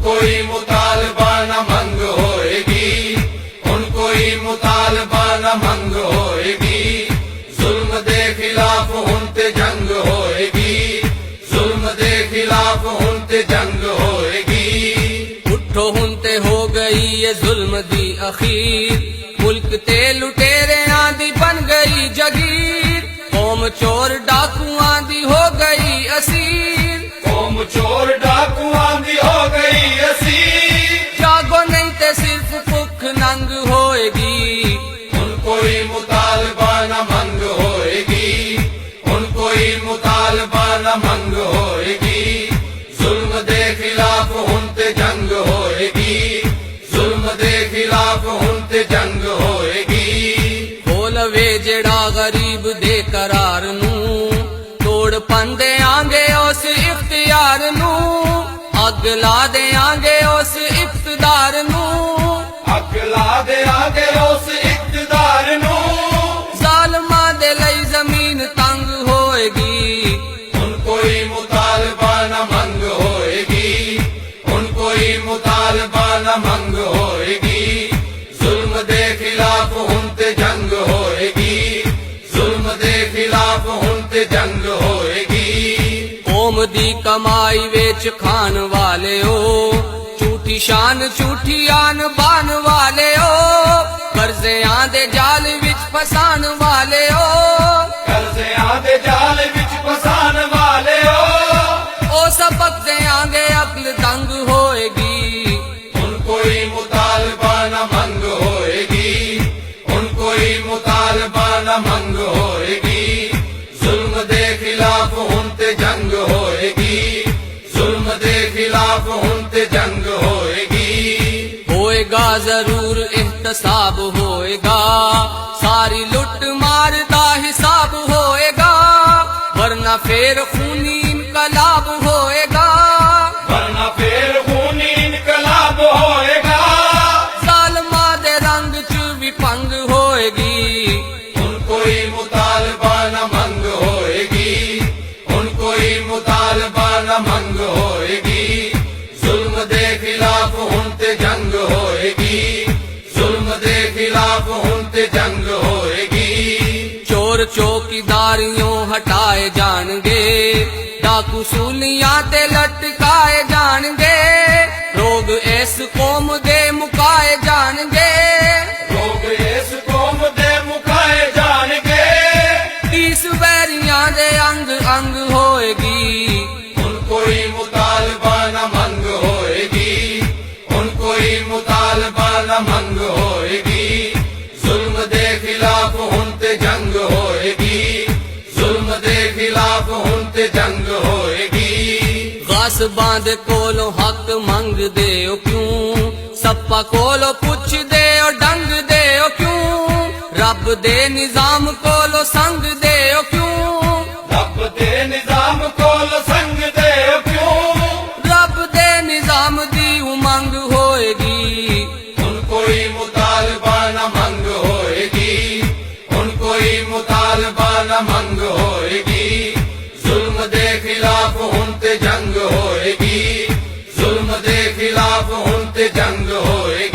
कोई मुतालबा न मंग होएगी, हुण कोई मुतालबा न मंग होएगी। जुल्म दे खिलाफ हुण ते जंग होएगी, जुल्म दे खिलाफ हुण ते जंग होएगी। उठो हुण ते हो गई ये जुल्म दी अखीर, मुल्क ते लुटेरियां दी बन गई जगीर। कौम चोर डाकुआं दी हो गई असीर, कौम चोर डाकुआं दी हो गई असीर। जागो नहीं ते सिर्फ भुख नंग होएगी, हुण कोई मुतालबा न मंग होएगी, हुण कोई मुतालबा न मंग होएगी। जुल्म दे खिलाफ हुण ते जंग होएगी, जुल्म दे खिलाफ हुण ते जंग होएगी। बोलवे जेड़ा गरीब दे करार नू, तोड़ पंदे आंगे उस इख्तियार नू। अग ला दे आंगे उस इख्तिदार नू, अग ला दे आगे उस इख्तिदार नू। जालमा दे लई जमीन तंग होएगी, हुण कोई मुतालबा न मंग होएगी, हुण कोई मुतालबा न मंग होएगी। जुल्म दे खिलाफ हुण ते जंग होएगी, जुल्म दे खिलाफ हुण ते जंग होएगी। कौम दी कमाई वेच खान वाले हो, झूठी शान झूठी आन बान वाले हो। कर्ज़ियां दे जाल विच फसान वाले हो, कर्ज़ियां दे जाल विच फसान वाले हो। ओ सबक दे आंगे अक्ल दंग होएगी, हुण कोई मुतालबा न मंग होएगी, हुण कोई मुतालबा न मंग होएगी। जुल्म दे खिलाफ हुण ते जंग होएगी, जुल्म दे खिलाफ हुण ते जंग होएगी। होएगा जरूर एहतसाब होएगा, सारी लुट मार दा हिसाब होएगा। वरना फिर खूनी इनकलाब होएगा, वरना फिर खूनी इनकलाब होएगा। जालमा दे रंग च भी पंग होएगी, हुण कोई मुतालबा न मंग होएगी, हुण कोई मुतालबा न मंग होएगी। जुल्म दे खिलाफ हुण ते जंग होएगी, जुल्म दे खिलाफ हुण ते जंग होएगी। चोर चौकीदारियों हटाए जाएंगे, डाकू सूलियां ते लटकाए जाएंगे। रोग इस कौम दे मुकाए जाएंगे, लोग इस कौम दे मुकाए जाणगे। तीस बैरियां दे अंग अंग होएगी, हुण कोई मुतालबा न मंग होएगी, हुण कोई मुतालबा न मंग होएगी। जुल्म दे खिलाफ हुण ते जंग होएगी, जुल्म दे खिलाफ हुण ते जंग होएगी। गासबां दे कोलों हक मंग दे ओ क्यों, सप्पा कोलों पुछ दे ओ डंग दे ओ क्यों। रब दे निजाम कोलों संग दे ओ क्यों, रब दे निजाम कोल संग दे क्यों। रब दे निजाम दी उमंग होएगी, हुण कोई मुतालबा न मंग होएगी, हुण कोई मुतालबा न मंग होएगी। जुल्म दे खिलाफ हुण ते जंग होएगी, जुल्म दे खिलाफ हुण ते जंग होएगी।